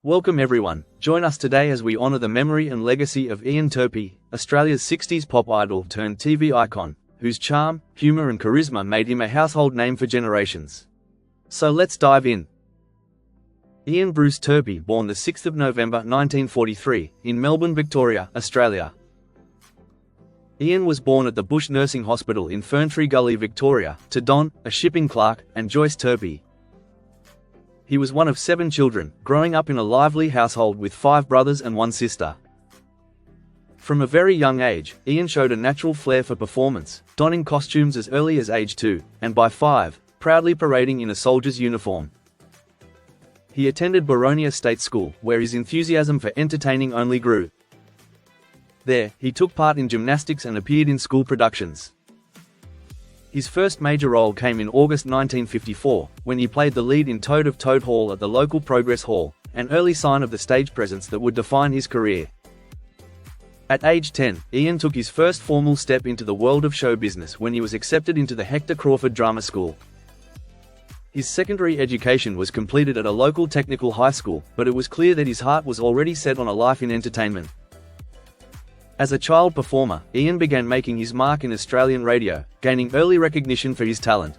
Welcome everyone, join us today as we honour the memory and legacy of Ian Turpie, Australia's 60s pop idol turned TV icon, whose charm, humour and charisma made him a household name for generations. So let's dive in. Ian Bruce Turpie, born the 6th of November 1943, in Melbourne, Victoria, Australia. Ian was born at the Bush Nursing Hospital in Ferntree Gully, Victoria, to Don, a shipping clerk, and Joyce Turpie. He was one of 7 children, growing up in a lively household with 5 brothers and 1 sister. From a very young age, Ian showed a natural flair for performance, donning costumes as early as age 2, and by 5, proudly parading in a soldier's uniform. He attended Boronia State School, where his enthusiasm for entertaining only grew. There, he took part in gymnastics and appeared in school productions. His first major role came in August 1954, when he played the lead in Toad of Toad Hall at the local Progress Hall, an early sign of the stage presence that would define his career. At age 10, Ian took his first formal step into the world of show business when he was accepted into the Hector Crawford Drama School. His secondary education was completed at a local technical high school, but it was clear that his heart was already set on a life in entertainment. As a child performer, Ian began making his mark in Australian radio, gaining early recognition for his talent.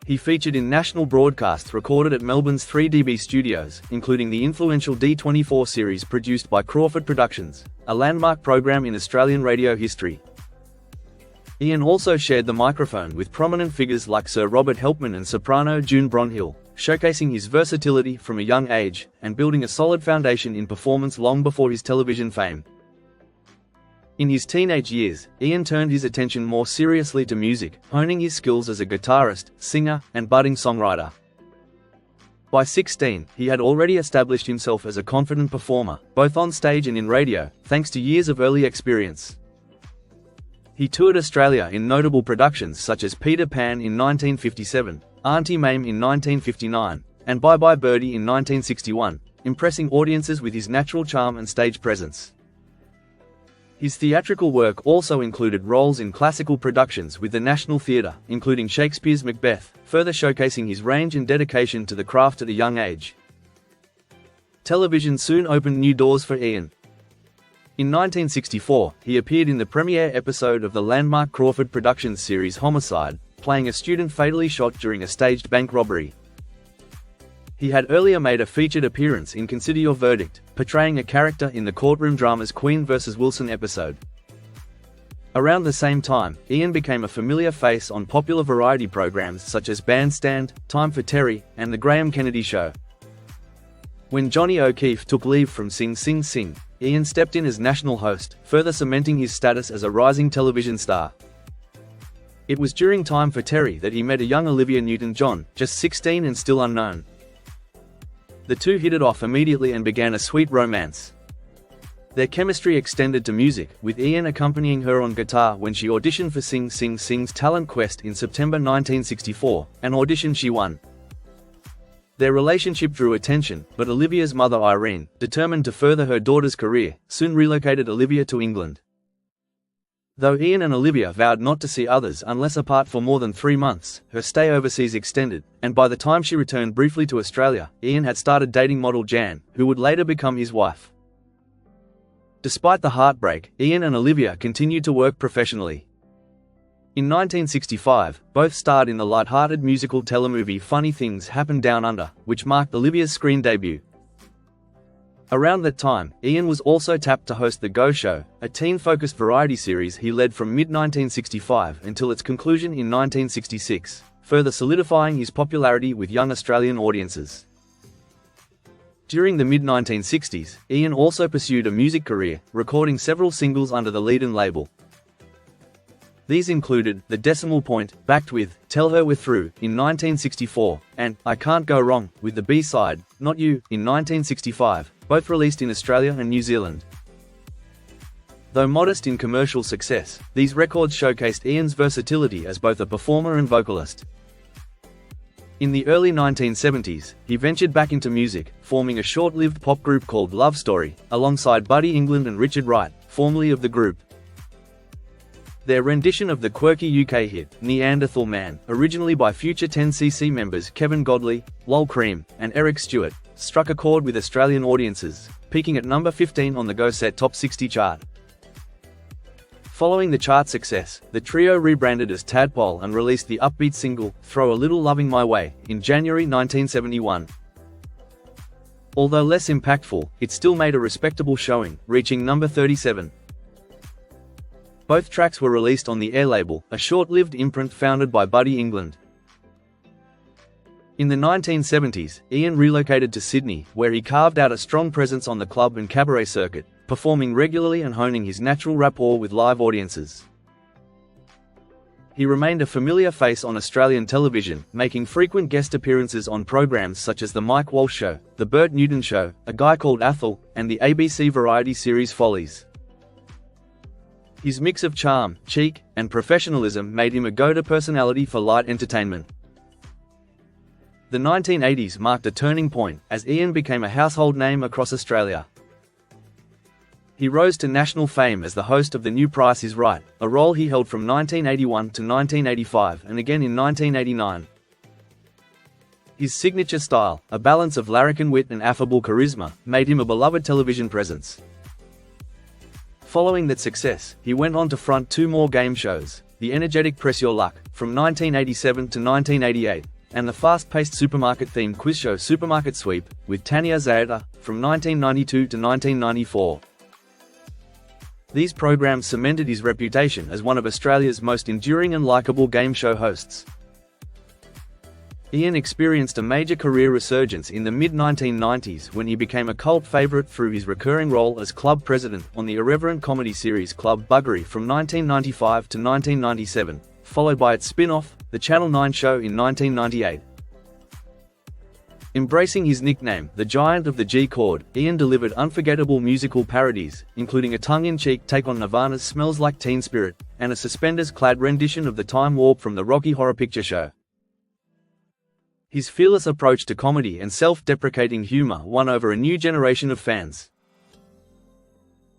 He featured in national broadcasts recorded at Melbourne's 3DB studios, including the influential D24 series produced by Crawford Productions, a landmark program in Australian radio history. Ian also shared the microphone with prominent figures like Sir Robert Helpman and soprano June Bronhill, showcasing his versatility from a young age, and building a solid foundation in performance long before his television fame. In his teenage years, Ian turned his attention more seriously to music, honing his skills as a guitarist, singer, and budding songwriter. By 16, he had already established himself as a confident performer, both on stage and in radio, thanks to years of early experience. He toured Australia in notable productions such as Peter Pan in 1957, Auntie Mame in 1959, and Bye Bye Birdie in 1961, impressing audiences with his natural charm and stage presence. His theatrical work also included roles in classical productions with the National Theatre, including Shakespeare's Macbeth, further showcasing his range and dedication to the craft at a young age. Television soon opened new doors for Ian. In 1964, he appeared in the premiere episode of the landmark Crawford Productions series Homicide, playing a student fatally shot during a staged bank robbery. He had earlier made a featured appearance in Consider Your Verdict, portraying a character in the courtroom drama's Queen vs. Wilson episode. Around the same time, Ian became a familiar face on popular variety programs such as Bandstand, Time for Terry, and The Graham Kennedy Show. When Johnny O'Keefe took leave from Sing Sing Sing, Ian stepped in as national host, further cementing his status as a rising television star. It was during Time for Terry that he met a young Olivia Newton-John, just 16 and still unknown. The two hit it off immediately and began a sweet romance. Their chemistry extended to music, with Ian accompanying her on guitar when she auditioned for Sing Sing Sing's Talent Quest in September 1964, an audition she won. Their relationship drew attention, but Olivia's mother Irene, determined to further her daughter's career, soon relocated Olivia to England. Though Ian and Olivia vowed not to see others unless apart for more than 3 months, her stay overseas extended, and by the time she returned briefly to Australia, Ian had started dating model Jan, who would later become his wife. Despite the heartbreak, Ian and Olivia continued to work professionally. In 1965, both starred in the light-hearted musical telemovie Funny Things Happen Down Under, which marked Olivia's screen debut. Around that time, Ian was also tapped to host The Go Show, a teen-focused variety series he led from mid-1965 until its conclusion in 1966, further solidifying his popularity with young Australian audiences. During the mid-1960s, Ian also pursued a music career, recording several singles under the Leadon label. These included The Decimal Point, backed with Tell Her We're Through in 1964, and I Can't Go Wrong with the B-side, Not You, in 1965, both released in Australia and New Zealand. Though modest in commercial success, these records showcased Ian's versatility as both a performer and vocalist. In the early 1970s, he ventured back into music, forming a short-lived pop group called Love Story, alongside Buddy England and Richard Wright, formerly of the group. Their rendition of the quirky UK hit, Neanderthal Man, originally by future 10cc members Kevin Godley, Lol Cream, and Eric Stewart, struck a chord with Australian audiences, peaking at number 15 on the Go Set Top 60 chart. Following the chart success, the trio rebranded as Tadpole and released the upbeat single, Throw a Little Loving My Way, in January 1971. Although less impactful, it still made a respectable showing, reaching number 37. Both tracks were released on the Air label, a short-lived imprint founded by Buddy England. In the 1970s, Ian relocated to Sydney, where he carved out a strong presence on the club and cabaret circuit, performing regularly and honing his natural rapport with live audiences. He remained a familiar face on Australian television, making frequent guest appearances on programs such as The Mike Walsh Show, The Bert Newton Show, A Guy Called Athel, and the ABC variety series Follies. His mix of charm, cheek, and professionalism made him a go-to personality for light entertainment. The 1980s marked a turning point, as Ian became a household name across Australia. He rose to national fame as the host of The New Price is Right, a role he held from 1981 to 1985 and again in 1989. His signature style, a balance of larrikin wit and affable charisma, made him a beloved television presence. Following that success, he went on to front two more game shows, the energetic Press Your Luck, from 1987 to 1988, and the fast-paced supermarket-themed quiz show Supermarket Sweep, with Tanya Zayata, from 1992 to 1994. These programs cemented his reputation as one of Australia's most enduring and likeable game show hosts. Ian experienced a major career resurgence in the mid-1990s when he became a cult favourite through his recurring role as club president on the irreverent comedy series Club Buggery from 1995 to 1997, followed by its spin-off, the Channel 9 show in 1998. Embracing his nickname, the Giant of the G-Chord, Ian delivered unforgettable musical parodies, including a tongue-in-cheek take on Nirvana's Smells Like Teen Spirit, and a suspenders-clad rendition of the Time Warp from the Rocky Horror Picture Show. His fearless approach to comedy and self-deprecating humor won over a new generation of fans.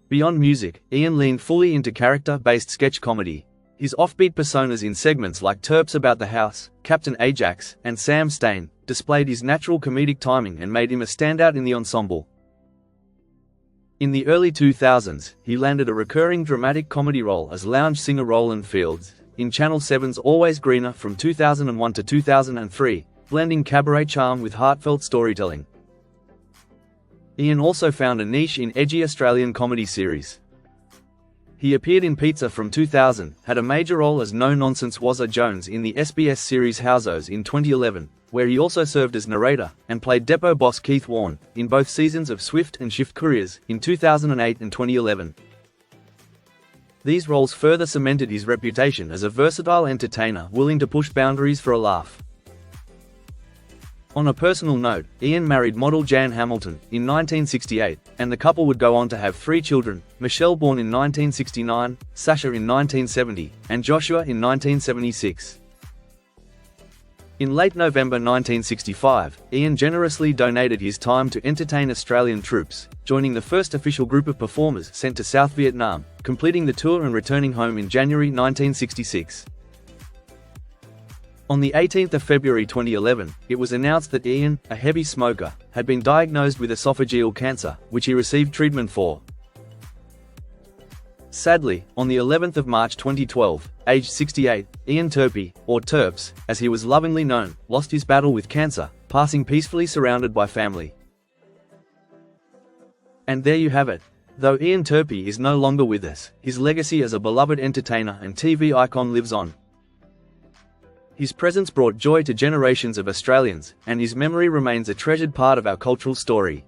Beyond music, Ian leaned fully into character-based sketch comedy. His offbeat personas in segments like Turps About the House, Captain Ajax, and Sam Stain displayed his natural comedic timing and made him a standout in the ensemble. In the early 2000s, he landed a recurring dramatic comedy role as lounge singer Roland Fields in Channel 7's Always Greener from 2001 to 2003, blending cabaret charm with heartfelt storytelling. Ian also found a niche in edgy Australian comedy series. He appeared in Pizza from 2000, had a major role as No-Nonsense Wazza Jones in the SBS series Housos in 2011, where he also served as narrator, and played depot boss Keith Warne in both seasons of Swift and Shift Couriers in 2008 and 2011. These roles further cemented his reputation as a versatile entertainer willing to push boundaries for a laugh. On a personal note, Ian married model Jan Hamilton in 1968, and the couple would go on to have 3 children, Michelle born in 1969, Sasha in 1970, and Joshua in 1976. In late November 1965, Ian generously donated his time to entertain Australian troops, joining the first official group of performers sent to South Vietnam, completing the tour and returning home in January 1966. On the 18th of February 2011, it was announced that Ian, a heavy smoker, had been diagnosed with esophageal cancer, which he received treatment for. Sadly, on the 11th of March 2012, aged 68, Ian Turpie, or Turps, as he was lovingly known, lost his battle with cancer, passing peacefully surrounded by family. And there you have it. Though Ian Turpie is no longer with us, his legacy as a beloved entertainer and TV icon lives on. His presence brought joy to generations of Australians, and his memory remains a treasured part of our cultural story.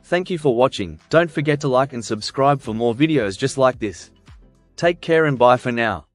Thank you for watching. Don't forget to like and subscribe for more videos just like this. Take care and bye for now.